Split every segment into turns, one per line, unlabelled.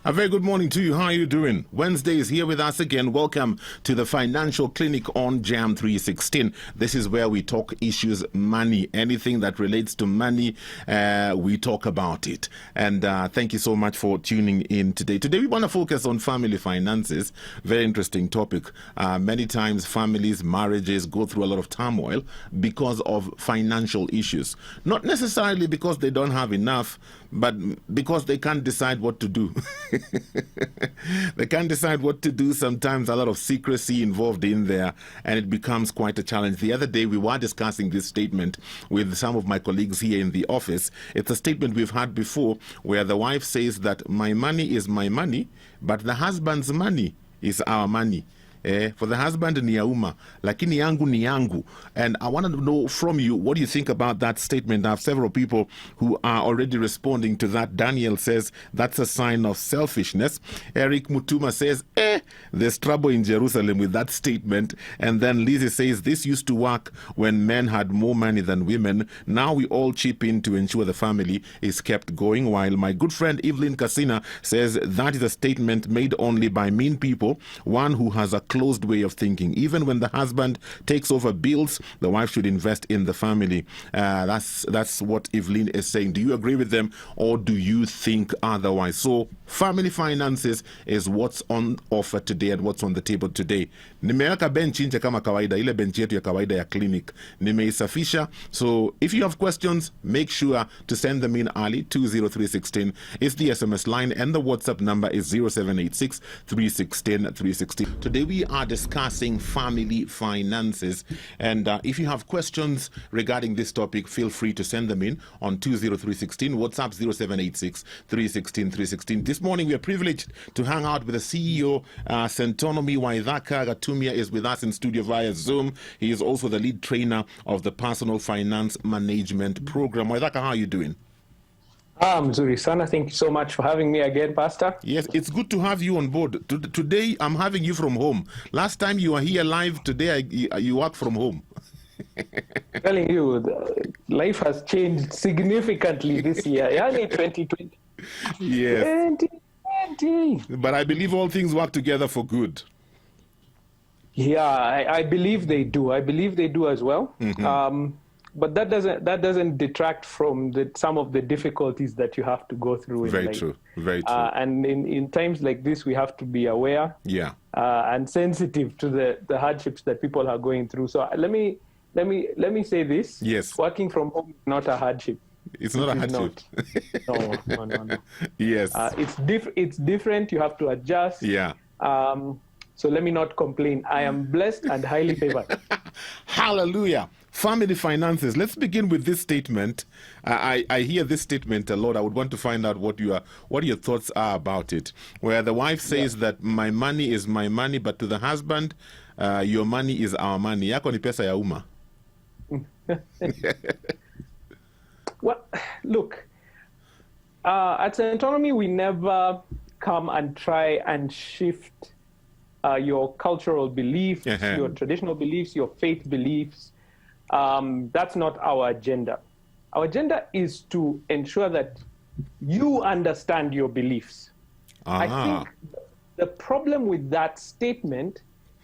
A very good morning to you. How are you doing? Wednesday is here with us again. Welcome to the Financial Clinic on Jam 316. This is where we talk issues money. Anything that relates to money, we talk about it. And thank you so much for tuning in today. Today we want to focus on family finances. Very interesting topic. Many times families, marriages go through a lot of turmoil because of financial issues. Not necessarily because they don't have enough, but because they can't decide what to do. They can't decide what to do. Sometimes a lot of secrecy involved in there, and it becomes quite a challenge. The other day we were discussing this statement with some of my colleagues here in the office. It's a statement we've had before where the wife says that my money is my money, but the husband's money is our money. For the husband ni ya umma, lakini yangu ni yangu. And I want to know from you, what do you think about that statement? I have several people who are already responding to that. Daniel says that's a sign of selfishness. Eric Mutuma says, there's trouble in Jerusalem with that statement. And then Lizzie says, this used to work when men had more money than women. Now we all chip in to ensure the family is kept going. While my good friend Evelyn Casina says that is a statement made only by mean people, one who has a closed way of thinking. Even when the husband takes over bills, the wife should invest in the family. That's what Evelyn is saying. Do you agree with them, or do you think otherwise? So family finances is what's on offer today and what's on the table today. Nimeweka bench nje kama kawaida, ile bench yetu ya kawaida ya clinic nimeisafisha. So if you have questions, make sure to send them in early. 20316 is the SMS line, and the WhatsApp number is 0786 316 316. Today we are discussing family finances, and if you have questions regarding this topic, feel free to send them in on 20316, WhatsApp 0786 316 316. This morning we are privileged to hang out with the CEO, Sentonomi Waithaka Gatumia is with us in studio via Zoom. He is also the lead trainer of the Personal Finance Management Program. Waithaka, how are you doing?
Mzuri sana. Thank you so much for having me again, Pastor.
Yes, it's good to have you on board. Today, I'm having you from home. Last time you were here live, today you work from home.
Telling you, life has changed significantly this year. Yani 2020.
Yes.
2020.
But I believe all things work together for good.
Yeah, I believe they do. I believe they do as well. Mm-hmm. But that doesn't detract from some of the difficulties that you have to go through.
Very true. Very true.
And in times like this, we have to be aware.
Yeah.
And sensitive to the hardships that people are going through. So let me say this.
Yes.
Working from home is not a hardship.
It's not a hardship.
No.
Yes.
It's different. You have to adjust.
Yeah.
So let me not complain. I am blessed and highly favored.
Hallelujah. Family finances. Let's begin with this statement. I hear this statement a lot. I would want to find out what your thoughts are about it. Where the wife says that my money is my money, but to the husband, your money is our money. Yako ni pesa ya umma.
Well, look, at Sentonomi, we never come and try and shift your cultural beliefs, your traditional beliefs, your faith beliefs. That's not our agenda. Our agenda is to ensure that you understand your beliefs. I think the problem with that statement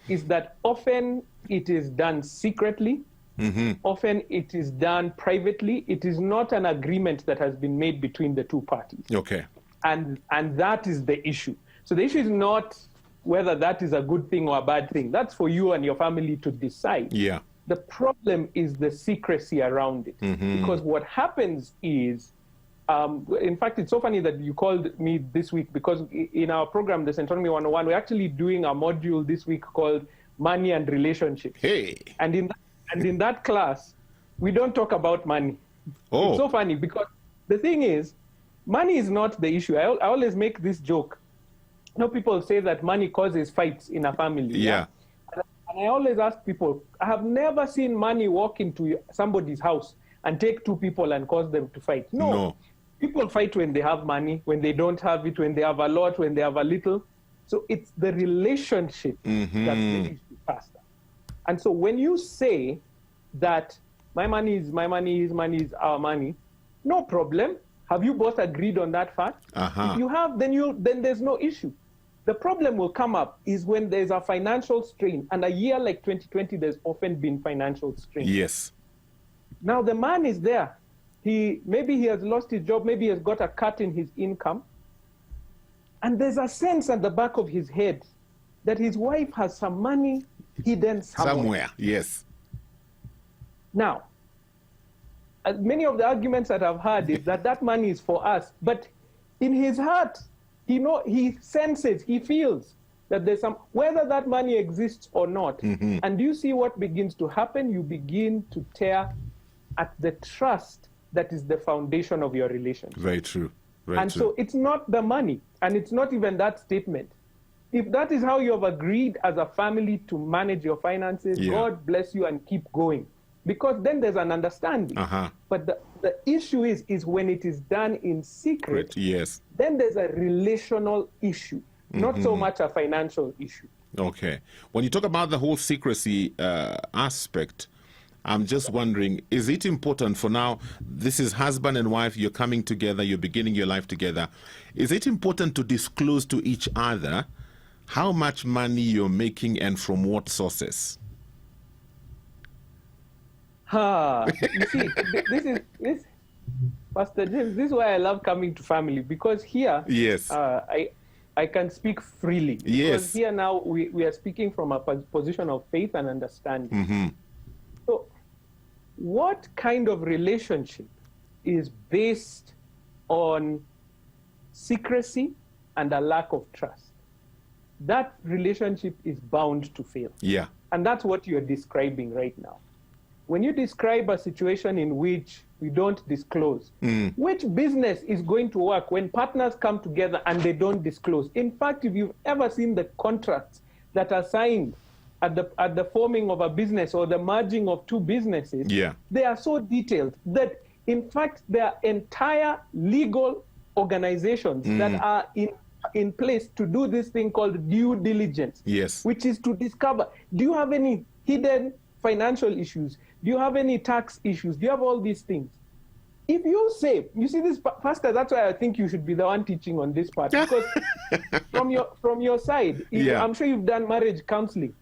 is that often it is done secretly. Mm-hmm. Often it is done privately. It is not an agreement that has been made between the two parties.
Okay.
And that is the issue. So the issue is not whether that is a good thing or a bad thing. That's for you and your family to decide.
Yeah.
The problem is the secrecy around it. Mm-hmm. Because what happens is, in fact, it's so funny that you called me this week, because in our program, the Sentonomi 101, we're actually doing a module this week called Money and Relationships.
Hey.
And in that class, we don't talk about money. Oh. It's so funny because the thing is, money is not the issue. I always make this joke. You know, people say that money causes fights in a family.
Yeah.
And I always ask people, I have never seen money walk into somebody's house and take two people and cause them to fight. No. People fight when they have money, when they don't have it, when they have a lot, when they have a little. So it's the relationship that's the issue, Pastor. And so when you say that my money is my money, his money is our money, no problem. Have you both agreed on that fact? If you have, then there's no issue. The problem will come up is when there's a financial strain, and a year like 2020, there's often been financial strain.
Yes.
Now the man is there. Maybe he has lost his job, maybe he has got a cut in his income. And there's a sense at the back of his head that his wife has some money hidden somewhere.
Yes.
Now, many of the arguments that I've heard is that money is for us. But in his heart, he senses, he feels that there's some, whether that money exists or not.
Mm-hmm.
And do you see what begins to happen? You begin to tear at the trust that is the foundation of your relationship.
Very true.
So it's not the money, and it's not even that statement. If that is how you have agreed as a family to manage your finances, God bless you and keep going. Because then there's an understanding. But the issue is when it is done in secret, then there's a relational issue, not so much a financial issue.
Okay. When you talk about the whole secrecy aspect, I'm just wondering, is it important for now, this is husband and wife, you're coming together, you're beginning your life together. Is it important to disclose to each other how much money you're making and from what sources?
You see, this Pastor James, this is why I love coming to family, because here I can speak freely. Because here now we are speaking from a position of faith and understanding. So what kind of relationship is based on secrecy and a lack of trust? That relationship is bound to fail. And that's what you're describing right now. When you describe a situation in which we don't disclose, which business is going to work when partners come together and they don't disclose? In fact, if you've ever seen the contracts that are signed at the forming of a business or the merging of two businesses, they are so detailed that, in fact, there are entire legal organizations that are in place to do this thing called due diligence, which is to discover, do you have any hidden financial issues? Do you have any tax issues? Do you have all these things? If you say, you see this, Pastor, that's why I think you should be the one teaching on this part. Because from your side, I'm sure you've done marriage counseling.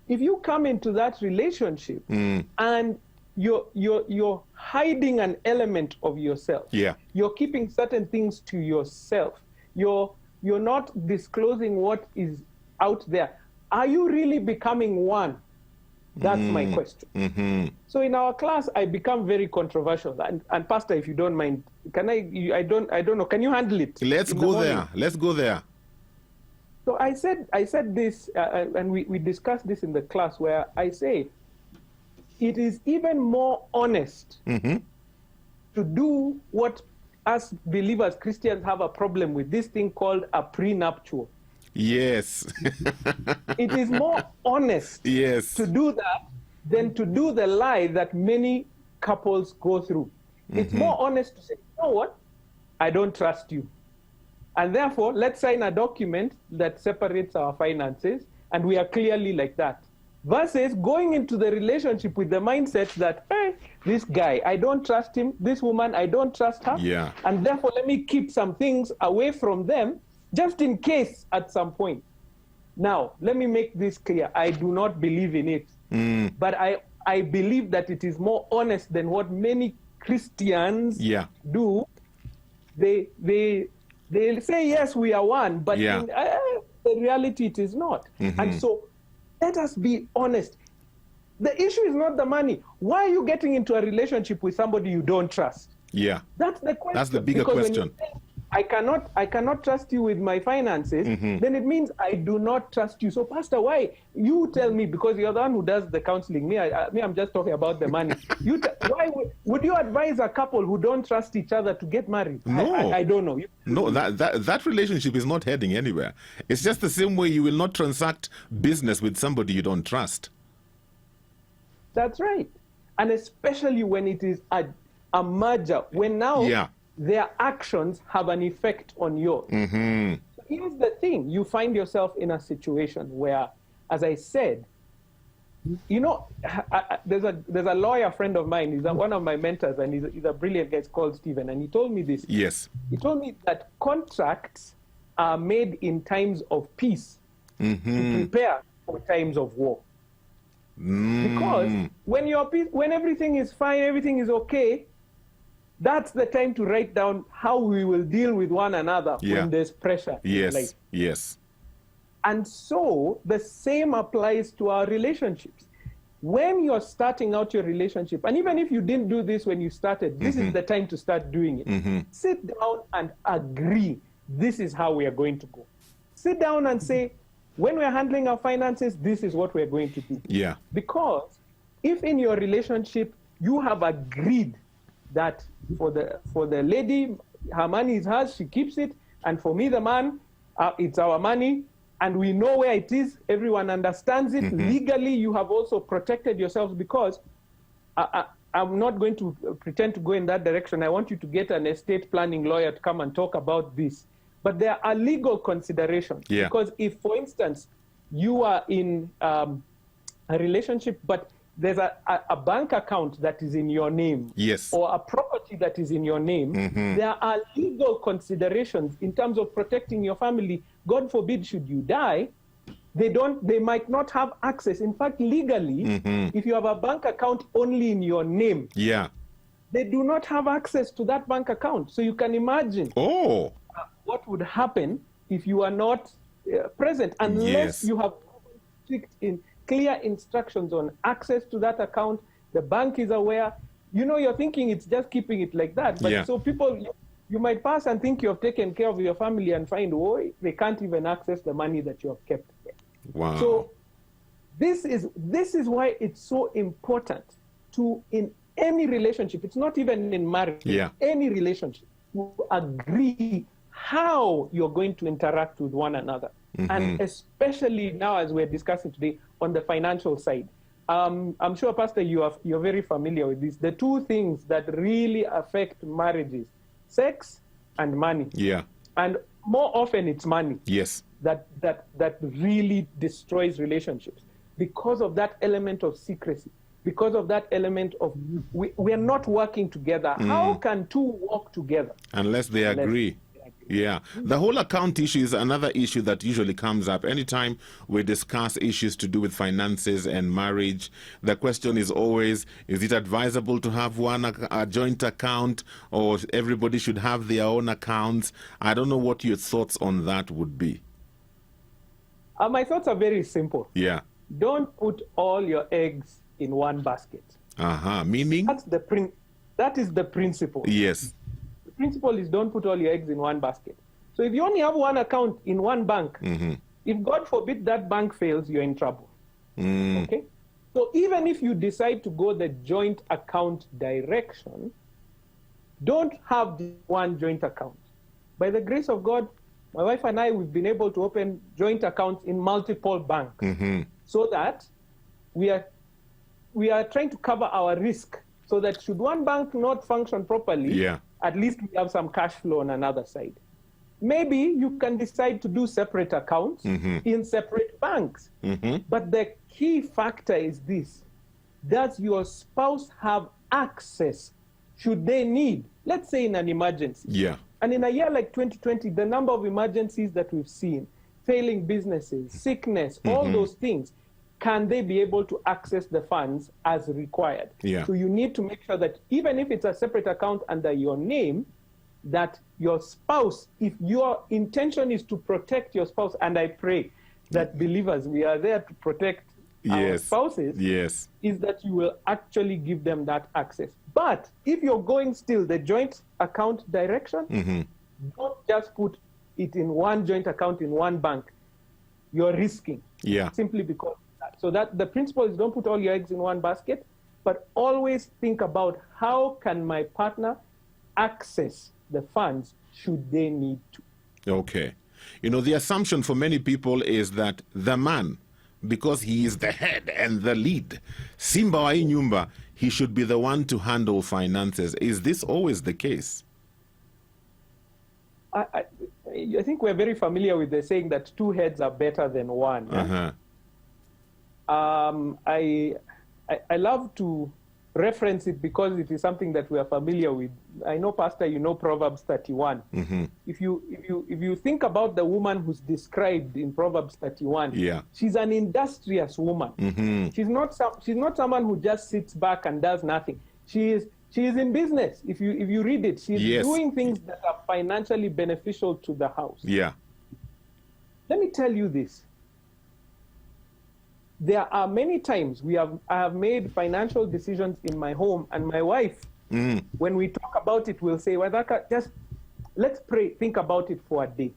If you come into that relationship and you're hiding an element of yourself, you're keeping certain things to yourself, you're not disclosing what is out there, are you really becoming one? That's my question. So in our class, I become very controversial. And Pastor, if you don't mind, can I don't know, can you handle it?
Let's go there.
So I said this, and we discussed this in the class, where I say it is even more honest to do what us believers, Christians, have a problem with, this thing called a prenuptial.
Yes.
It is more honest to do that than to do the lie that many couples go through. It's more honest to say, you know what? I don't trust you. And therefore, let's sign a document that separates our finances, and we are clearly like that. Versus going into the relationship with the mindset that, hey, this guy, I don't trust him. This woman, I don't trust her. And therefore, let me keep some things away from them, just in case at some point. Now, let me make this clear. I do not believe in it. But I believe that it is more honest than what many Christians do. They say, yes, we are one, but in the reality, it is not. And so let us be honest. The issue is not the money. Why are you getting into a relationship with somebody you don't trust? That's the question.
That's the bigger question.
I cannot trust you with my finances, then it means I do not trust you. So, Pastor, why? You tell me, because you're the one who does the counseling. Me, I'm just talking about the money. Why would you advise a couple who don't trust each other to get married?
No.
I don't know.
No, that relationship is not heading anywhere. It's just the same way you will not transact business with somebody you don't trust.
That's right. And especially when it is a merger, when now their actions have an effect on yours. So here's the thing. You find yourself in a situation where, as I said, You know, there's a lawyer friend of mine. He's one of my mentors, and he's a brilliant guy. It's called Stephen, and he told me this.
Yes.
He told me that contracts are made in times of peace to prepare for times of war. Because when everything is fine, everything is okay, that's the time to write down how we will deal with one another when there's pressure in life.
Yes.
And so the same applies to our relationships. When you're starting out your relationship, and even if you didn't do this when you started, this is the time to start doing it. Sit down and agree, this is how we are going to go. Sit down and say, when we're handling our finances, this is what we're going to do.
Yeah.
Because if in your relationship you have agreed that for the lady, her money is hers, she keeps it, and for me, the man, it's our money, and we know where it is, everyone understands it. Legally, you have also protected yourselves, because I'm not going to pretend to go in that direction. I want you to get an estate planning lawyer to come and talk about this. But there are legal considerations. Yeah. Because if, for instance, you are in a relationship, but there's a bank account that is in your name, or a property that is in your name, there are legal considerations in terms of protecting your family. God forbid, should you die, they might not have access. In fact, legally, if you have a bank account only in your name, they do not have access to that bank account. So you can imagine what would happen if you are not present, unless you have clear instructions on access to that account. The bank is aware. You know, you're thinking it's just keeping it like that. But so people, you might pass and think you have taken care of your family and find, they can't even access the money that you have kept there.
Wow.
So this is why it's so important to, in any relationship, it's not even in marriage, any relationship, to agree how you're going to interact with one another. And especially now, as we're discussing today, on the financial side. I'm sure, Pastor, you're very familiar with this. The two things that really affect marriages: sex and money. Yeah. And more often it's money. Yes. That really destroys relationships, because of that element of secrecy, because of that element of we are not working together. How can two work together
unless they agree? Yeah. The whole account issue is another issue that usually comes up anytime we discuss issues to do with finances and marriage. The question is always, is it advisable to have a joint account, or everybody should have their own accounts? I don't know what your thoughts on that would be.
My thoughts are very simple. Yeah. Don't put all your eggs in one basket.
Meaning?
That is the principle.
Yes.
Principle is, don't put all your eggs in one basket. So if you only have one account in one bank, if God forbid that bank fails, you're in trouble. Okay? So even if you decide to go the joint account direction, don't have one joint account. By the grace of God, my wife and I, we've been able to open joint accounts in multiple banks, so that we are trying to cover our risk, so that should one bank not function properly, at least we have some cash flow on another side. Maybe you can decide to do separate accounts in separate banks. But the key factor is this: does your spouse have access should they need, let's say in an emergency? Yeah. And in a year like 2020, the number of emergencies that we've seen, failing businesses, sickness, all those things, can they be able to access the funds as required? Yeah. So you need to make sure that even if it's a separate account under your name, that your spouse, if your intention is to protect your spouse, and I pray that believers, we are there to protect our spouses, is that you will actually give them that access. But if you're going still the joint account direction, don't just put it in one joint account in one bank. You're risking. Simply because. So that the principle is, don't put all your eggs in one basket, but always think about, how can my partner access the funds should they need to? Okay.
You know, the assumption for many people is that the man, because he is the head and the lead, Simba wa Inyumba, he should be the one to handle finances. Is this always the case?
I think we're very familiar with the saying that two heads are better than one. I love to reference it because it is something that we are familiar with. I know, Pastor, you know Proverbs 31.
Mm-hmm.
If you think about the woman who's described in Proverbs 31,
yeah,
she's an industrious woman.
Mm-hmm.
She's not someone who just sits back and does nothing. She is in business. If you read it, she's
yes,
doing things that are financially beneficial to the house.
Yeah.
Let me tell you this. There are many times I have made financial decisions in my home, and my wife, when we talk about it, will say, Wadaka, just let's pray, think about it for a day.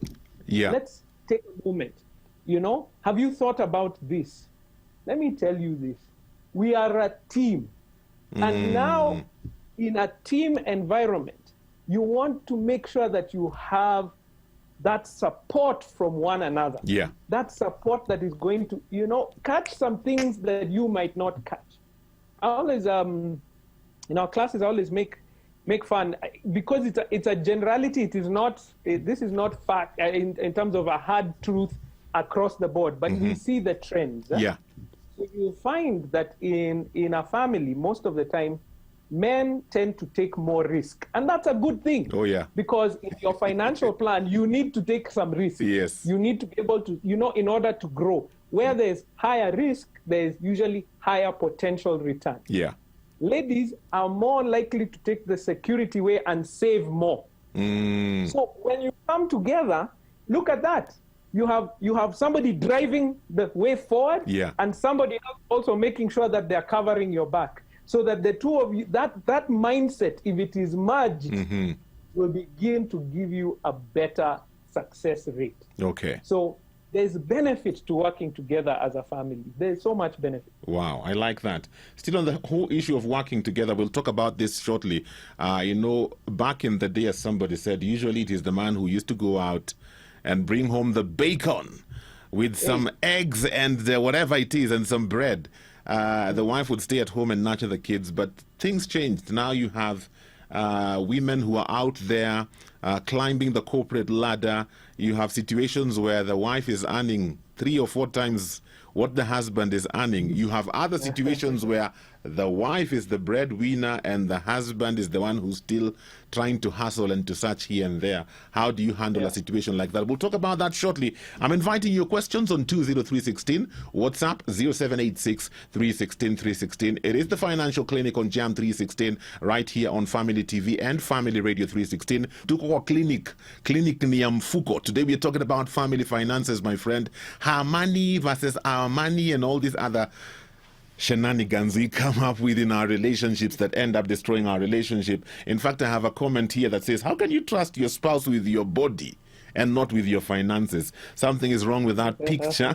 Yeah.
Let's take a moment. Have you thought about this? Let me tell you this. We are a team. And now, in a team environment, you want to make sure that you have that support from one another.
Yeah.
That support that is going to, catch some things that you might not catch. I always, in our classes, I always make fun because it's a generality. This is not fact in terms of a hard truth across the board, but we see the trends.
Yeah.
So you'll find that in a family, most of the time, men tend to take more risk. And that's a good thing.
Oh, yeah.
Because in your financial plan, you need to take some risk.
Yes.
You need to be able to, in order to grow. Where there's higher risk, there's usually higher potential return.
Yeah.
Ladies are more likely to take the security way and save more. So when you come together, look at that. You have somebody driving the way forward,
yeah,
and somebody else also making sure that they're covering your back. So that the two of you, that mindset, if it is merged, will begin to give you a better success rate.
Okay.
So there's benefit to working together as a family. There's so much benefit.
Wow, I like that. Still on the whole issue of working together, we'll talk about this shortly. Back in the day, as somebody said, usually it is the man who used to go out and bring home the bacon with some eggs and whatever it is and some bread. The wife would stay at home and nurture the kids, but things changed. Now you have women who are out there climbing the corporate ladder. You have situations where the wife is earning 3 or 4 times what the husband is earning. You have other situations where the wife is the breadwinner and the husband is the one who's still trying to hustle and to search here and there. How do you handle a situation like that? We'll talk about that shortly. I'm inviting your questions on 20316, WhatsApp 0786 316 316. It is the Financial Clinic on Jam 316 right here on Family TV and Family Radio 316. Tuko clinic ni ya mfuko. Today we are talking about family finances, my friend. Her money versus our money and all these other shenanigans we come up with in our relationships that end up destroying our relationship. In fact, I have a comment here that says, how can you trust your spouse with your body and not with your finances? Something is wrong with that picture.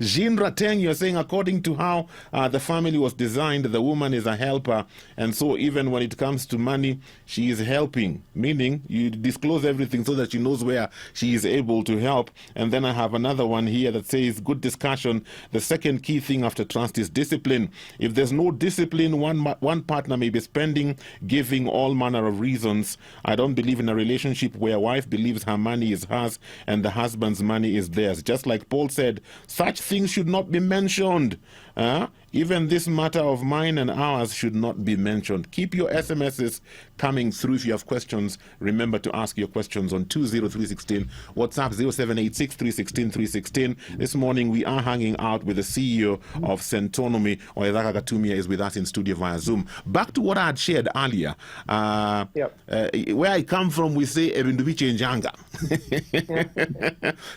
Jean Rateng, you're saying according to how the family was designed, the woman is a helper, and so even when it comes to money, she is helping, meaning you disclose everything so that she knows where she is able to help. And then I have another one here that says, good discussion. The second key thing after trust is discipline. If there's no discipline, one partner may be spending, giving all manner of reasons. I don't believe in a relationship where a wife believes her money is hers and the husband's money is theirs. Just like Paul said, such things should not be mentioned. Even this matter of mine and ours should not be mentioned. Keep your SMSs coming through. If you have questions, remember to ask your questions on 20316, WhatsApp 0786 316 316. This morning we are hanging out with the CEO of Centonomy. Oedhaka Gatumia is with us in studio via Zoom. Back to what I had shared earlier. Where I come from, we say Ebindubiche Njanga.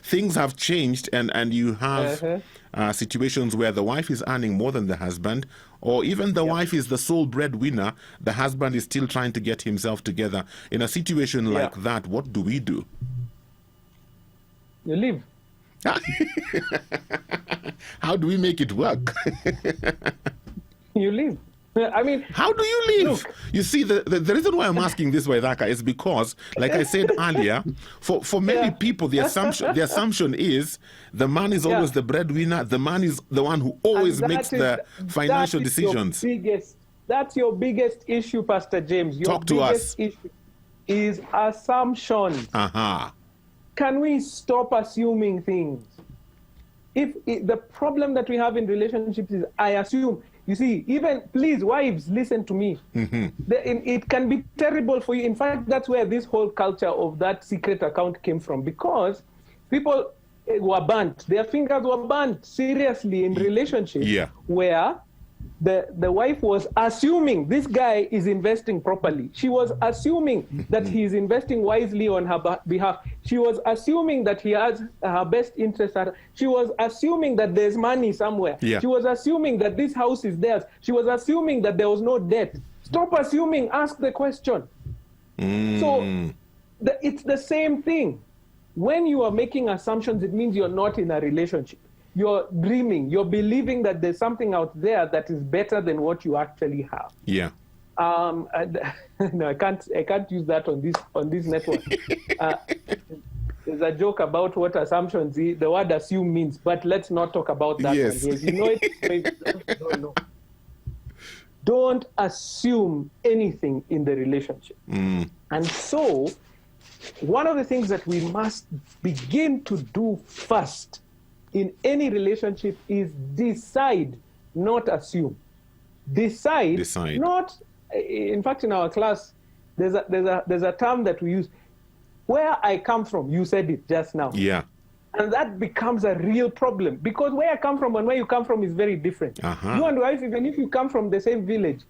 Things have changed, and you have situations where the wife is earning more than the husband, or even the wife is the sole breadwinner, the husband is still trying to get himself together. In a situation like that, what do we do?
You leave.
How do we make it work?
You leave. I mean,
how do you leave? Look, you see, the reason why I'm asking this, Waithaka, is because, like I said earlier, for many people, the assumption is the man is always the breadwinner. The man is the one who always makes the financial decisions.
That's your biggest issue, Pastor James. Your
Talk to us.
Issue is assumptions.
Can
we stop assuming things? the problem that we have in relationships is I assume, you see, even, please, wives, listen to me. It can be terrible for you. In fact, that's where this whole culture of that secret account came from, because people were burnt. Their fingers were burnt seriously in relationships where the wife was assuming this guy is investing properly. She was assuming that he is investing wisely on her behalf. She was assuming that he has her best interest at her. She was assuming that there's money somewhere. She was assuming that this house is theirs. She was assuming that there was no debt. Stop assuming, ask the question. So it's the same thing. When you are making assumptions, it means you're not in a relationship. You're dreaming. You're believing that there's something out there that is better than what you actually have.
Yeah.
No, I can't use that on this network. There's a joke about what assumptions the word assume means, but let's not talk about that.
Yes.
One here. You know it. No. Don't assume anything in the relationship. And so, one of the things that we must begin to do first in any relationship is decide, not assume. Decide. Not. In fact, in our class, there's a term that we use. Where I come from, you said it just now.
Yeah.
And that becomes a real problem, because where I come from and where you come from is very different. You and wife, even if you come from the same village,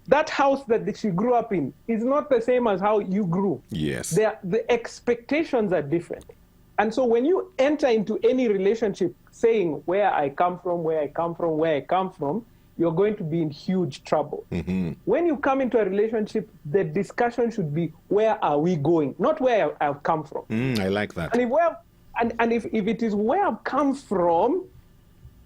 that house that she grew up in is not the same as how you grew.
Yes.
The expectations are different. And so when you enter into any relationship saying where I come from, where I come from, where I come from, you're going to be in huge trouble. When you come into a relationship, the discussion should be, where are we going? Not where I've come from.
I like that.
And if it is where I've come from,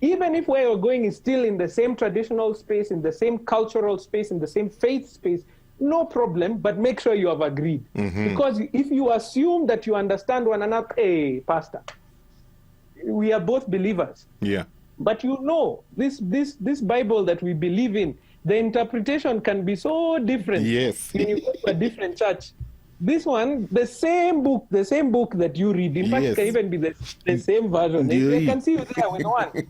even if where you're going is still in the same traditional space, in the same cultural space, in the same faith space, no problem, but make sure you have agreed. Because if you assume that you understand one another, hey, pastor, we are both believers.
Yeah.
But you know, this Bible that we believe in, the interpretation can be so different.
Yes.
When you go to a different church. This one, the same book that you read, in fact, can even be the same version. They can see you there with one.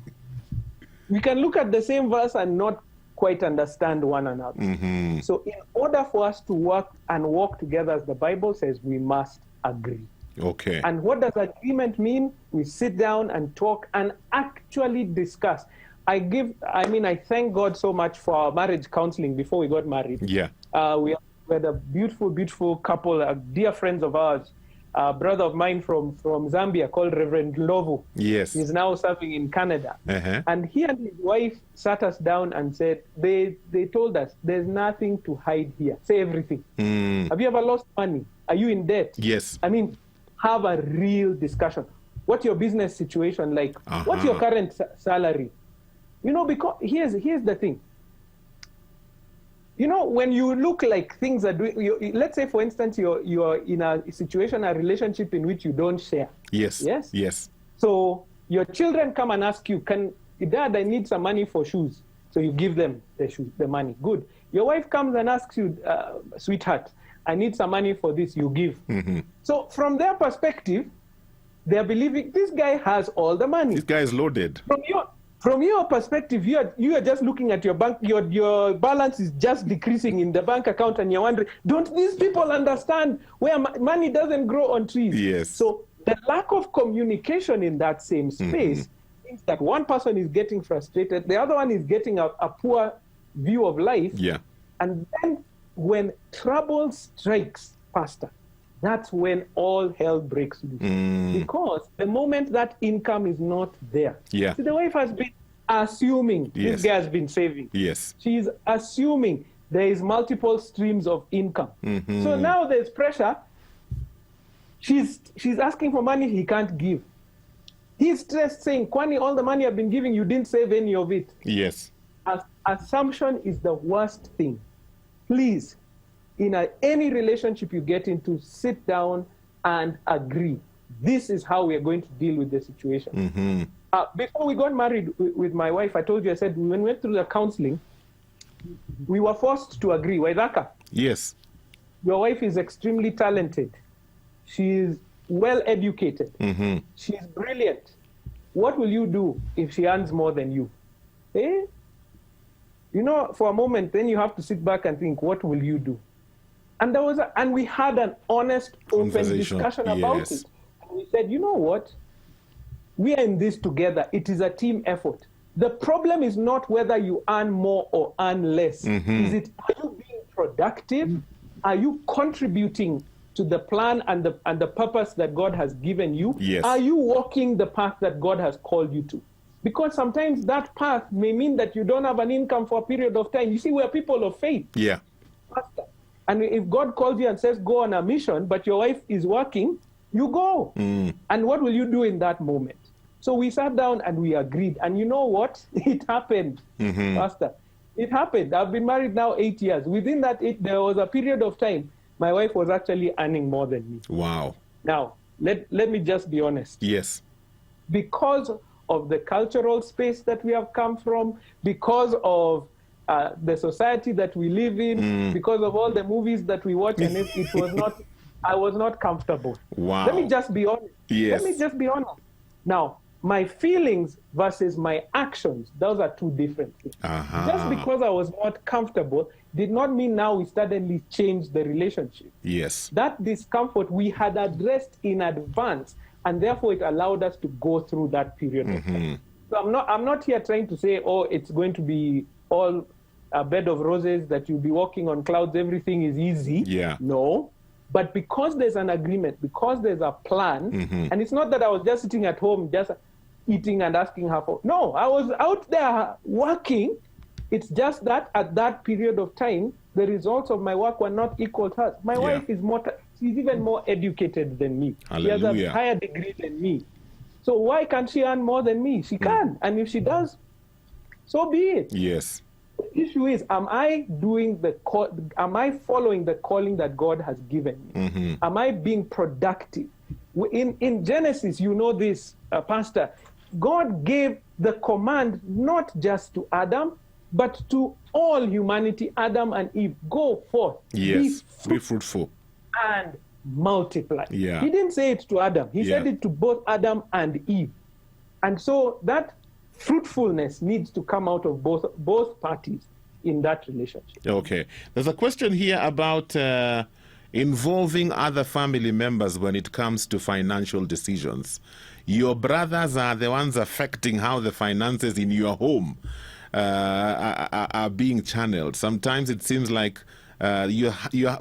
We can look at the same verse and not quite understand one another. So in order for us to work and walk together, as the Bible says, we must agree.
Okay.
And what does agreement mean? We sit down and talk and actually discuss. I thank God so much for our marriage counseling before we got married.
Yeah.
We had a beautiful, beautiful couple, dear friends of ours, a brother of mine from Zambia called Reverend Lovu.
Yes.
He's now serving in Canada. And he and his wife sat us down and said, they told us, there's nothing to hide here. Say everything. Have you ever lost money? Are you in debt?
Yes.
Have a real discussion. What's your business situation like? What's your current salary? Because here's the thing. When you look like things are doing, let's say, for instance, you're in a situation, a relationship in which you don't share.
Yes.
Yes?
Yes.
So your children come and ask you, Dad, I need some money for shoes. So you give them the money. Good. Your wife comes and asks you, sweetheart, I need some money for this, you give. So from their perspective, they're believing this guy has all the money.
This guy is loaded.
From your perspective, you are just looking at your bank, your balance is just decreasing in the bank account, and you're wondering, don't these people understand where money doesn't grow on trees?
Yes.
So the lack of communication in that same space means that one person is getting frustrated, the other one is getting a poor view of life.
Yeah.
And then when trouble strikes, Pastor, that's when all hell breaks loose. Because the moment that income is not there,
see,
the wife has been assuming this guy has been saving.
Yes.
She's assuming there is multiple streams of income. So now there's pressure. She's asking for money he can't give. He's stressed, saying, Kwani, all the money I've been giving, you didn't save any of it.
Yes.
Assumption is the worst thing. Please, in any relationship you get into, sit down and agree. This is how we are going to deal with the situation. Before we got married with my wife, I told you, I said, when we went through the counseling, we were forced to agree. Waidaka.
Yes.
Your wife is extremely talented. She is well educated. She is brilliant. what will you do if she earns more than you? Eh? You know, for a moment, then you have to sit back and think, what will you do? And and we had an honest, open discussion about it. And we said, you know what? We are in this together. It is a team effort. The problem is not whether you earn more or earn less. Is it, are you being productive? Are you contributing to the plan and the purpose that God has given you?
Yes.
Are you walking the path that God has called you to? Because sometimes that path may mean that you don't have an income for a period of time. You see, we're people of faith.
Yeah.
And if God calls you and says, go on a mission, but your wife is working, you go. And what will you do in that moment? So we sat down and we agreed. And you know what? It happened, Pastor. It happened. I've been married now 8 years. Within that there was a period of time, my wife was actually earning more than me.
Wow.
Now, let me just be honest.
Yes.
Because of the cultural space that we have come from, because of the society that we live in, because of all the movies that we watch, and it was not, I was not comfortable.
Wow.
Let me just be honest.
Yes.
Let me just be honest. Now, my feelings versus my actions, those are two different things. Just because I was not comfortable did not mean now we suddenly changed the relationship.
Yes.
That discomfort we had addressed in advance, and therefore it allowed us to go through that period of time. So I'm not here trying to say, oh, it's going to be all a bed of roses, that you'll be walking on clouds, everything is easy.
Yeah.
No. But because there's an agreement, because there's a plan, and it's not that I was just sitting at home, just eating and asking her for. No, I was out there working. It's just that at that period of time, the results of my work were not equal to hers. My wife is she's even more educated than me.
Hallelujah.
She has a higher degree than me. So why can't she earn more than me? She can. And if she does, so be it.
Yes.
The issue is, am I following the calling that God has given me? Am I being productive? In Genesis, you know this, Pastor, God gave the command not just to Adam, but to all humanity, Adam and Eve. Go forth,
yes, be fruitful,
and multiply.
Yeah.
He didn't say it to Adam. He said it to both Adam and Eve. And so that fruitfulness needs to come out of both parties in that relationship.
Okay. There's a question here about involving other family members when it comes to financial decisions. Your brothers are the ones affecting how the finances in your home are being channeled. Sometimes it seems like your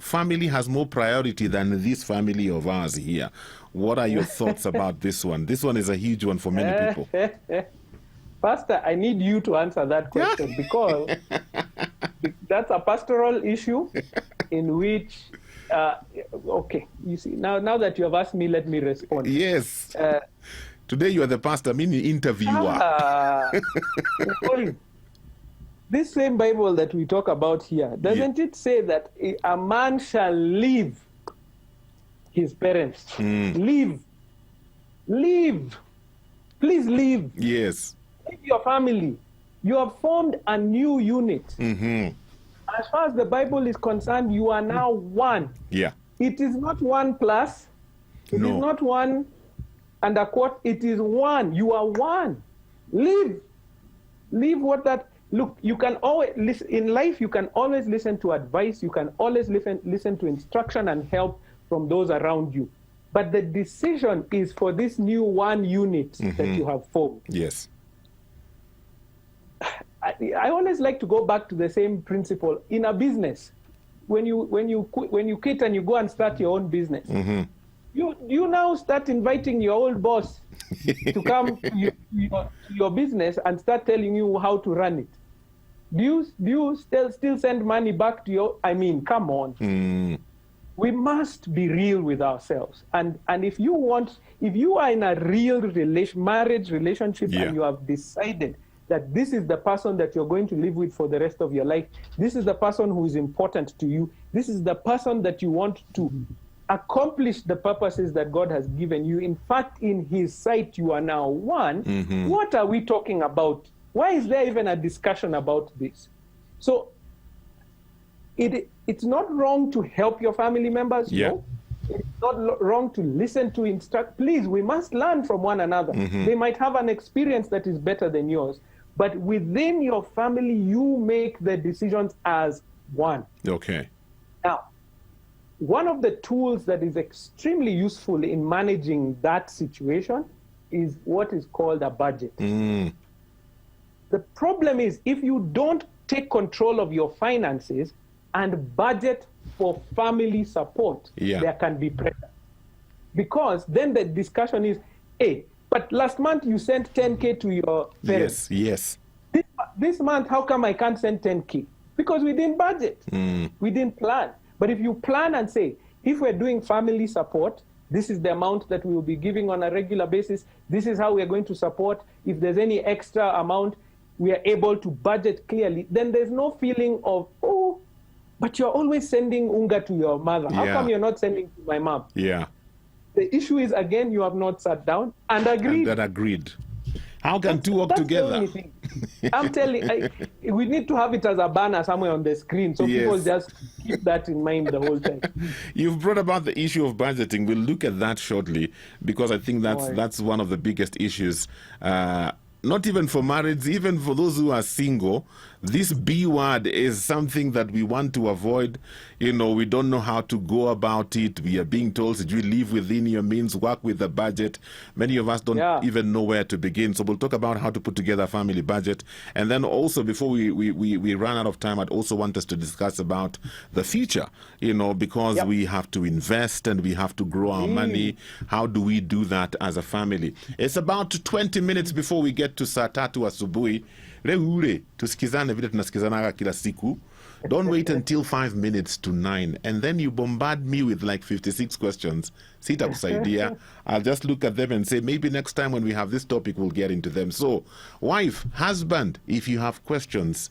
family has more priority than this family of ours here. What are your thoughts about this one? This one is a huge one for many people.
Pastor, I need you to answer that question because that's a pastoral issue in which, okay, you see, now that you have asked me, let me respond.
Yes. Today you are the pastor, meaning interviewer.
This same Bible that we talk about here, doesn't it say that a man shall leave his parents? Leave. Please leave.
Yes.
Leave your family. You have formed a new unit. As far as the Bible is concerned, you are now one.
Yeah.
It is not one plus. It is not one and a quarter. It is one. You are one. Leave what that. Look, you can always listen in life. You can always listen to advice. You can always listen to instruction and help from those around you. But the decision is for this new one unit that you have formed.
Yes.
I always like to go back to the same principle in a business. When you quit and you go and start your own business, you now start inviting your old boss to come to your business and start telling you how to run it. Do you still send money back to your? I mean, come on. We must be real with ourselves. And if you are in a real marriage relationship and you have decided that this is the person that you're going to live with for the rest of your life, this is the person who is important to you, this is the person that you want to accomplish the purposes that God has given you. In fact, in his sight, you are now one. What are we talking about? Why is there even a discussion about this? So it's not wrong to help your family members.
Yeah.
No. It's not wrong to listen to instruct. Please, we must learn from one another. They might have an experience that is better than yours, but within your family, you make the decisions as one.
Okay.
Now, one of the tools that is extremely useful in managing that situation is what is called a budget. The problem is if you don't take control of your finances and budget for family support, there can be pressure. Because then the discussion is, hey, but last month you sent 10K to your parents.
Yes.
This month, how come I can't send 10K? Because we didn't budget. We didn't plan. But if you plan and say, if we're doing family support, this is the amount that we will be giving on a regular basis. This is how we're going to support. If there's any extra amount, we are able to budget clearly. Then there's no feeling of, oh, but you're always sending unga to your mother. How come you're not sending to my mom?
Yeah.
The issue is, again, you have not sat down and agreed.
And that agreed. How can two work together?
I'm telling we need to have it as a banner somewhere on the screen so people just keep that in mind the whole time.
You've brought about the issue of budgeting. We'll look at that shortly because I think that's one of the biggest issues. Not even for marriage, even for those who are single, this B word is something that we want to avoid. You know, we don't know how to go about it. We are being told that you live within your means, work with the budget. Many of us don't even know where to begin. So we'll talk about how to put together a family budget. And then also, before we run out of time, I'd also want us to discuss about the future, you know, because we have to invest and we have to grow our money. How do we do that as a family? It's about 20 minutes before we get to saa tatu asubuhi. Reure tusikizane vile tunasikizanaga kila siku. Don't wait until 5 minutes to 9 and then you bombard me with like 56 questions. Sitakusaidia. I'll just look at them and say maybe next time when we have this topic we'll get into them. So, wife, husband, if you have questions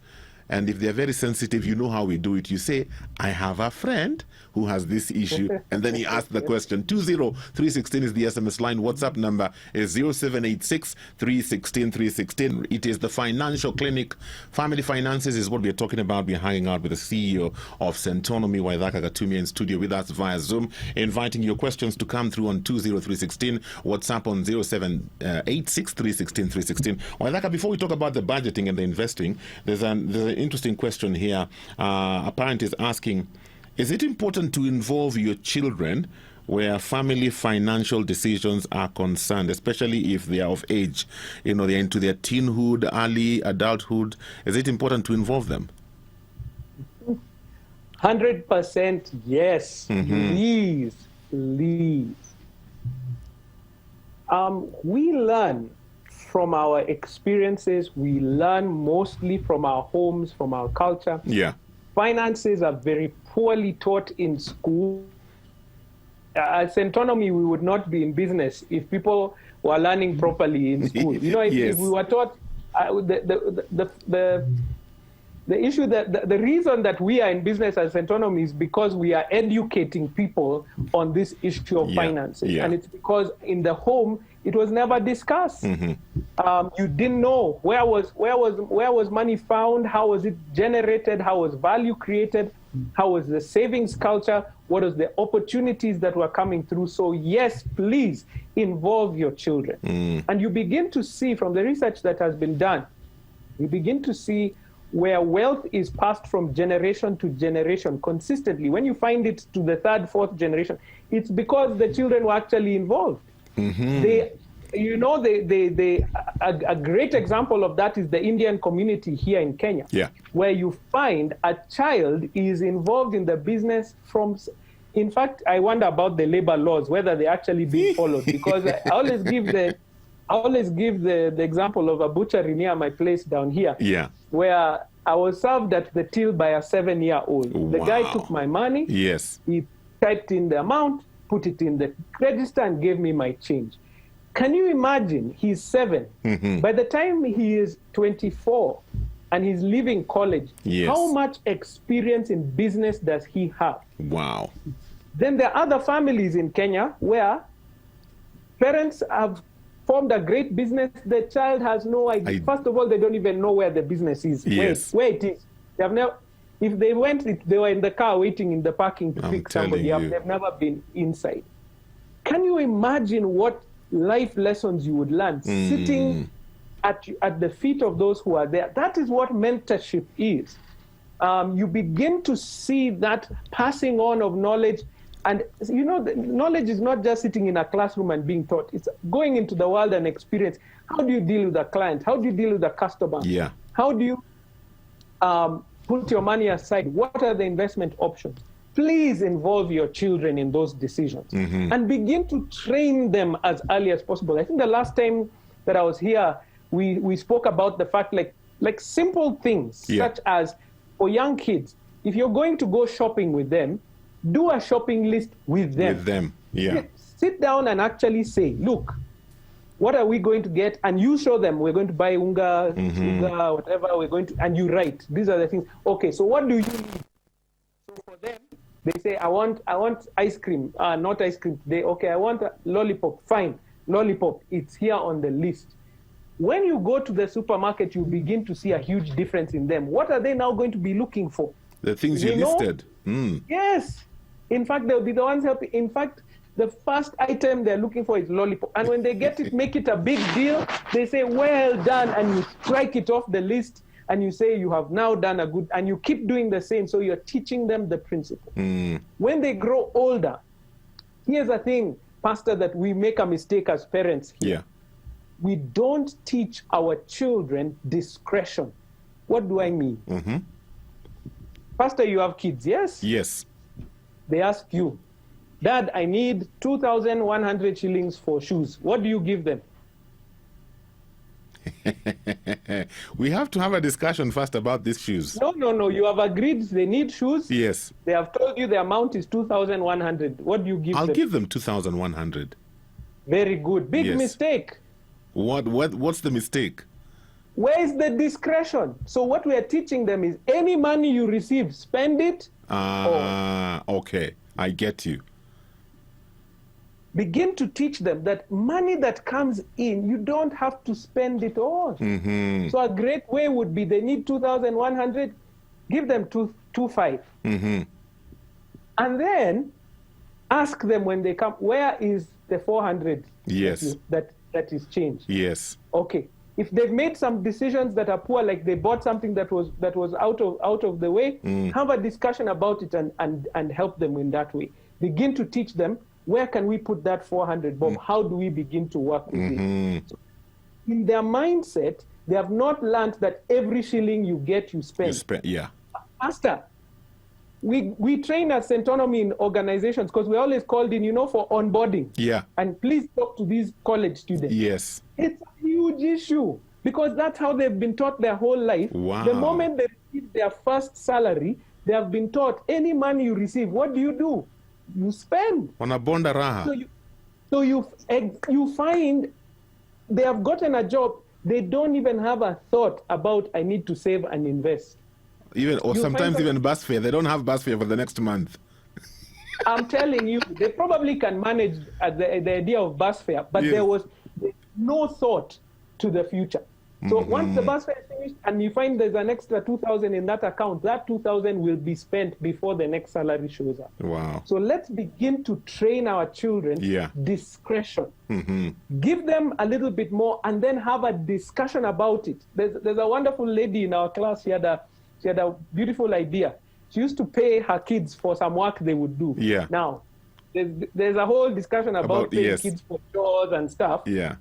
and if they're very sensitive, you know how we do it. You say, I have a friend who has this issue. And then he asks the question. 20316 is the SMS line. WhatsApp number is 0786 316 316. It is the Financial Clinic. Family finances is what we're talking about. We're hanging out with the CEO of Centonomy, Waithaka Gatumia, in studio with us via Zoom, inviting your questions to come through on 20316. WhatsApp on 0786 316 316. Waithaka, before we talk about the budgeting and the investing, there's an interesting question here. A parent is asking, is it important to involve your children where family financial decisions are concerned, especially if they are of age? You know, they're into their teenhood, early adulthood. Is it important to involve them?
100% yes. Please. We learn from our experiences. We learn mostly from our homes, from our culture.
Yeah.
Finances are very poorly taught in school. At Centonomy, we would not be in business if people were learning properly in school. You know, if we were taught the issue that the reason that we are in business at Centonomy is because we are educating people on this issue of finances, and it's because in the home it was never discussed. You didn't know where was money found, how was it generated, how was value created, how was the savings culture, what was the opportunities that were coming through. So yes, please involve your children. And you begin to see from the research that has been done, you begin to see where wealth is passed from generation to generation consistently. When you find it to the third, fourth generation, it's because the children were actually involved. A great example of that is the Indian community here in Kenya, where you find a child is involved in the business from. In fact, I wonder about the labor laws, whether they're actually being followed, because I always give the example of a butchery near my place down here, where I was served at the till by a 7-year-old. The guy took my money, he typed in the amount, put it in the register, and gave me my change. Can you imagine? He's 7. By the time he is 24 and he's leaving college, how much experience in business does he have?
Wow.
Then there are other families in Kenya where parents have formed a great business. The child has no idea. First of all, they don't even know where the business is, where it is. They have never. If they were in the car waiting in the parking to pick somebody up,
you.
they've never been inside. Can you imagine what life lessons you would learn sitting at the feet of those who are there? That is what mentorship is. You begin to see that passing on of knowledge. And, you know, the knowledge is not just sitting in a classroom and being taught. It's going into the world and experience. How do you deal with a client? How do you deal with a customer?
Yeah.
How do you put your money aside? What are the investment options? Please involve your children in those decisions and begin to train them as early as possible. I think the last time that I was here, we spoke about the fact like simple things such as for young kids, if you're going to go shopping with them, do a shopping list with them.
With them, yeah.
Sit down and actually say, look, what are we going to get? And you show them, we're going to buy unga, sugar, whatever we're going to, and you write, these are the things. Okay, so what do you need? So for them, they say, I want ice cream, not ice cream today. Okay, I want a lollipop. Fine, lollipop, it's here on the list. When you go to the supermarket, you begin to see a huge difference in them. What are they now going to be looking for?
The things you listed.
Yes. In fact, they'll be the ones helping. In fact, the first item they're looking for is lollipop. And when they get it, make it a big deal. They say, well done. And you strike it off the list. And you say, you have now done a good, and you keep doing the same. So you're teaching them the principle. When they grow older, here's the thing, Pastor, that we make a mistake as parents here.
Yeah.
We don't teach our children discretion. What do I mean? Pastor, you have kids, yes?
Yes.
They ask you, Dad, I need 2,100 shillings for shoes. What do you give them?
We have to have a discussion first about these shoes.
No. You have agreed they need shoes.
Yes.
They have told you the amount is 2,100. What do you give them?
I'll give them 2,100.
Very good. Big mistake.
What's the mistake?
Where is the discretion? So what we are teaching them is any money you receive, spend it.
Okay. I get you.
Begin to teach them that money that comes in, you don't have to spend it all. So a great way would be they need 2,100, give them 2,500. And then ask them when they come, where is the 400?
Yes.
That is changed.
Yes.
Okay. If they've made some decisions that are poor, like they bought something that was out of the way, have a discussion about it and help them in that way. Begin to teach them, where can we put that 400 bob? How do we begin to work with it? So in their mindset, they have not learned that every shilling you get, you spend.
Yeah.
Pastor, we train at St. Autonomy in organizations because we're always called in, for onboarding.
Yeah.
And please talk to these college students.
Yes.
It's a huge issue because that's how they've been taught their whole life.
Wow.
The moment they receive their first salary, they have been taught any money you receive, what do? You spend.
On a bonda raha.
So you find they have gotten a job. They don't even have a thought about I need to save and invest.
Sometimes even bus fare. They don't have bus fare for the next month.
I'm telling you, they probably can manage the idea of bus fare, but there was no thought to the future. So once the bus fare is finished and you find there's an extra 2,000 in that account, that 2,000 will be spent before the next salary shows up.
Wow.
So let's begin to train our children discretion. Give them a little bit more and then have a discussion about it. There's a wonderful lady in our class. She had a beautiful idea. She used to pay her kids for some work they would do.
Yeah.
Now, there's a whole discussion about paying kids for chores and stuff.
Yeah.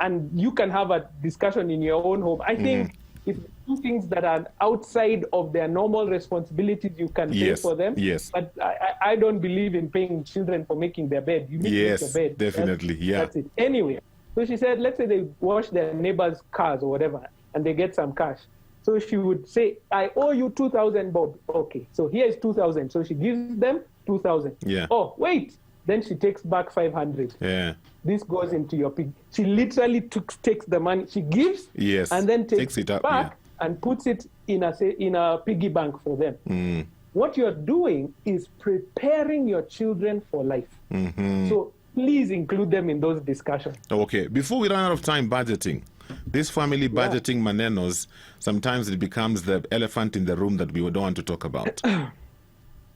And you can have a discussion in your own home. I think if you do things that are outside of their normal responsibilities, you can pay for them.
Yes.
But I don't believe in paying children for making their bed. You need to make the bed.
Definitely.
That's it. Anyway, so she said, let's say they wash their neighbor's cars or whatever, and they get some cash. So she would say, I owe you 2,000 bob. Okay, so here is 2,000. So she gives them 2,000.
Yeah.
Oh, wait. Then she takes back 500.
Yeah.
This goes into your pig. She literally takes the money. She gives and then takes it back and puts it in a piggy bank for them. What you're doing is preparing your children for life. So please include them in those discussions.
Okay. Before we run out of time budgeting, This family budgeting manenos, sometimes it becomes the elephant in the room that we don't want to talk about.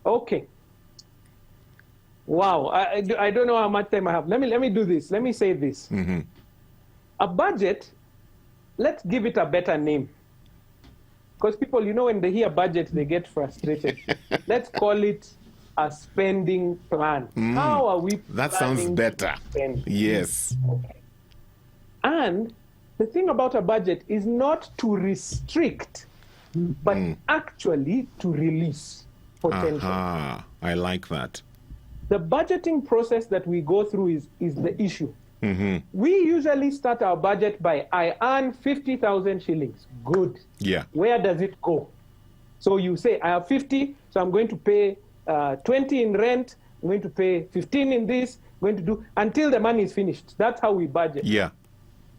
Okay. Wow. I don't know how much time I have. Let me do this. Let me say this.
Mm-hmm.
A budget, let's give it a better name. Because people, when they hear budget, they get frustrated. Let's call it a spending plan. How are we
That sounds better. Yes.
Okay. And the thing about a budget is not to restrict, but actually to release potential.
I like that.
The budgeting process that we go through is the issue.
Mm-hmm.
We usually start our budget by, I earn 50,000 shillings. Good.
Yeah.
Where does it go? So you say, I have 50, so I'm going to pay 20 in rent, I'm going to pay 15 in this, I'm going to do, until the money is finished. That's how we budget.
Yeah.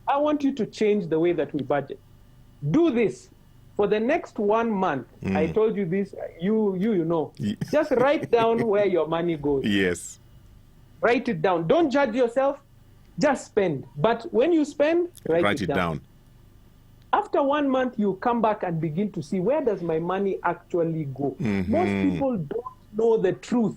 I want you to change the way that we budget. Do this. For the next 1 month, I told you this, you know. Just write down where your money goes.
Yes.
Write it down. Don't judge yourself. Just spend. But when you spend, write it down. After 1 month, you come back and begin to see, where does my money actually go?
Mm-hmm.
Most people don't know the truth.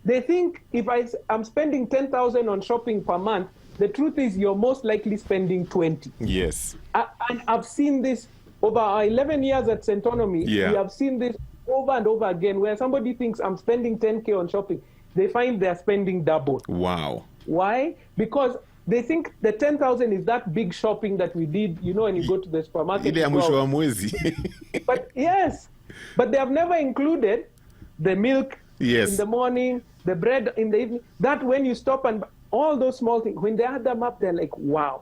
They think if I'm spending 10,000 on shopping per month, the truth is you're most likely spending 20.
Yes.
And I've seen this over our 11 years at Centonomy.
Yeah.
We have seen this over and over again, where somebody thinks I'm spending 10K on shopping. They find they're spending double.
Wow.
Why? Because they think the 10,000 is that big shopping that we did, when you go to the supermarket.
Ile ya mwisho wa mwezi.
But yes, but they have never included the milk in the morning, the bread in the evening. That when you stop and all those small things, when they add them up, they're like, wow.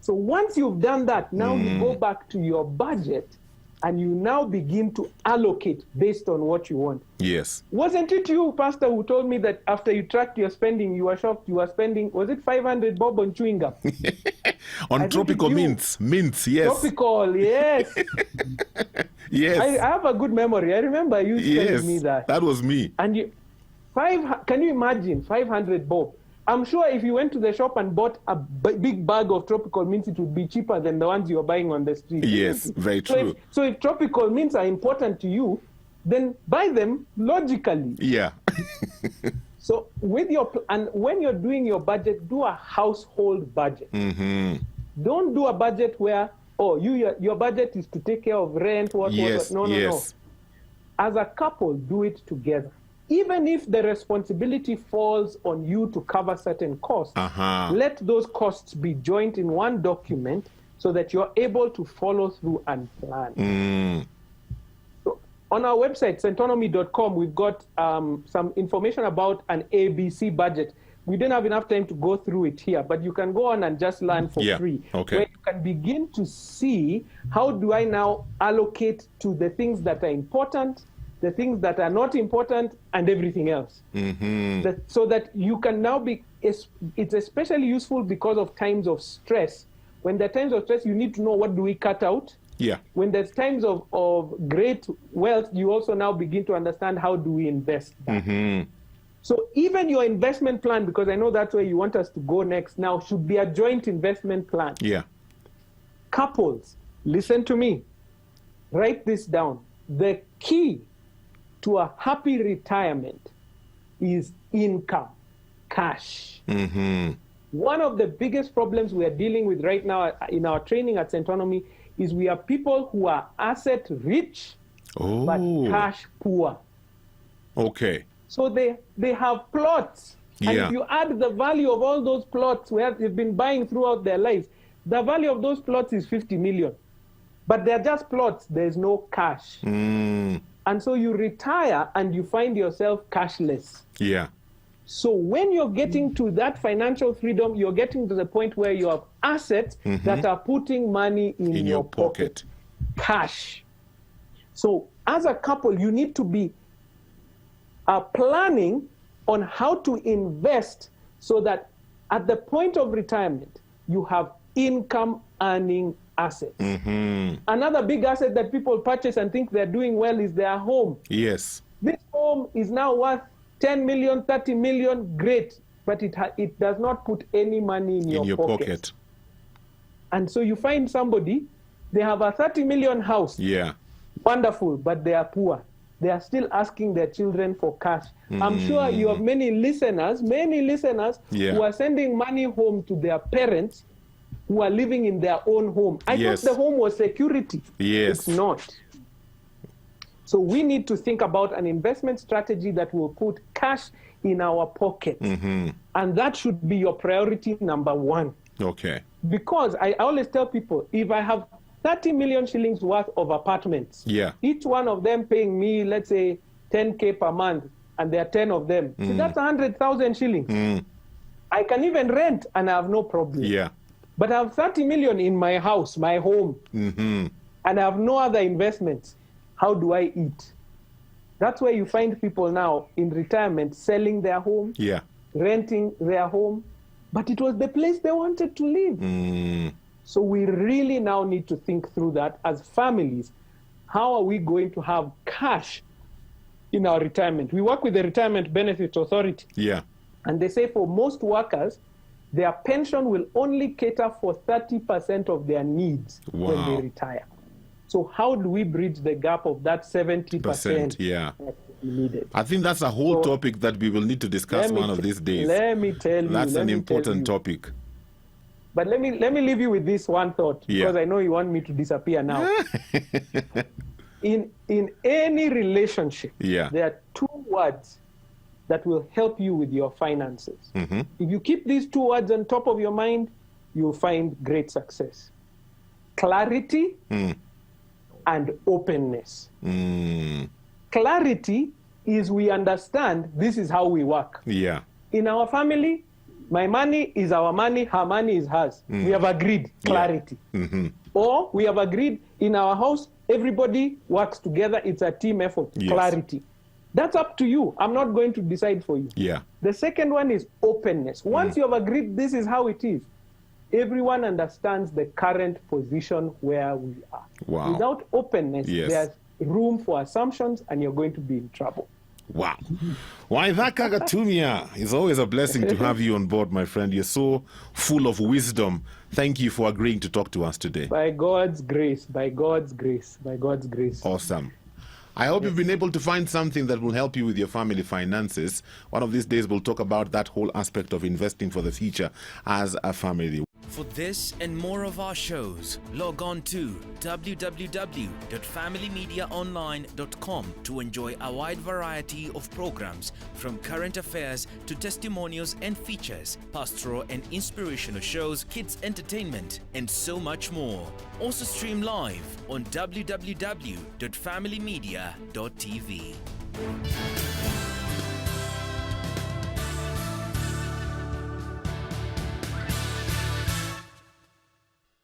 So once you've done that, now you go back to your budget and you now begin to allocate based on what you want.
Yes.
Wasn't it you, Pastor, who told me that after you tracked your spending, you were shocked you were spending, was it 500 bob on chewing gum?
On tropical mints. Mints, yes.
Tropical, yes.
Yes.
I have a good memory. I remember you telling me that.
That was me.
And can you imagine 500 bob? I'm sure if you went to the shop and bought a big bag of tropical mints, it would be cheaper than the ones you're buying on the street.
Yes, very true.
So if tropical mints are important to you, then buy them logically.
Yeah.
So when you're doing your budget, do a household budget.
Mm-hmm.
Don't do a budget where, your budget is to take care of rent, what. No. As a couple, do it together. Even if the responsibility falls on you to cover certain costs, let those costs be joined in one document so that you're able to follow through and plan. So on our website, centonomy.com, we've got some information about an ABC budget. We didn't have enough time to go through it here, but you can go on and just learn for free.
Okay.
Where you can begin to see, how do I now allocate to the things that are important, the things that are not important, and everything else. So that you can now it's especially useful because of times of stress. When there are times of stress, you need to know, what do we cut out?
Yeah.
When there's times of great wealth, you also now begin to understand, how do we invest that? So even your investment plan, because I know that's where you want us to go next now, should be a joint investment plan.
Yeah.
Couples, listen to me. Write this down. The key to a happy retirement is income, cash. One of the biggest problems we are dealing with right now in our training at Centonomy is we have people who are asset rich, but cash poor.
Okay.
So they have plots. And if you add the value of all those plots where they've been buying throughout their lives, the value of those plots is 50 million. But they're just plots. There's no cash. And so you retire and you find yourself cashless.
Yeah.
So when you're getting to that financial freedom, you're getting to the point where you have assets that are putting money in your pocket. Cash. So as a couple, you need to be planning on how to invest so that at the point of retirement, you have income earning assets. Another big asset that people purchase and think they're doing well is their home.
Yes.
This home is now worth 10 million, 30 million, great, but it does not put any money in your pocket. And so you find somebody, they have a 30 million house.
Yeah.
Wonderful, but they are poor. They are still asking their children for cash. I'm sure you have many listeners who are sending money home to their parents who are living in their own home. I thought the home was security.
Yes.
It's not. So we need to think about an investment strategy that will put cash in our pocket. And that should be your priority number one.
Okay.
Because I always tell people, if I have 30 million shillings worth of apartments, each one of them paying me, let's say, 10K per month, and there are 10 of them, so that's 100,000 shillings. I can even rent and I have no problem.
Yeah.
But I have 30 million in my house, my home, and I have no other investments. How do I eat? That's where you find people now in retirement selling their home, renting their home, but it was the place they wanted to live. So we really now need to think through that as families. How are we going to have cash in our retirement? We work with the Retirement Benefits Authority. And they say for most workers, their pension will only cater for 30% of their needs when they retire. So how do we bridge the gap of that 70% that we needed?
I think that's a whole topic that we will need to discuss one of these days.
Let me tell you.
That's an important topic.
But let me leave you with this one thought, because I know you want me to disappear now. In any relationship, there are two words that will help you with your finances. If you keep these two words on top of your mind, you'll find great success. Clarity and openness. Clarity is we understand this is how we work. In our family, my money is our money, her money is hers. We have agreed, clarity. Or we have agreed in our house, everybody works together, it's a team effort, clarity. That's up to you. I'm not going to decide for you. The second one is openness. Once you have agreed this is how it is, everyone understands the current position where we are. Without openness, there's room for assumptions and you're going to be in trouble.
Wow. Waithaka Gatumia, it's always a blessing to have you on board, my friend. You're so full of wisdom. Thank you for agreeing to talk to us today.
By God's grace, by God's grace, by God's grace.
Awesome. I hope you've been able to find something that will help you with your family finances. One of these days, we'll talk about that whole aspect of investing for the future as a family.
For this and more of our shows, log on to www.familymediaonline.com to enjoy a wide variety of programs from current affairs to testimonials and features, pastoral and inspirational shows, kids entertainment, and so much more. Also stream live on www.familymedia.tv.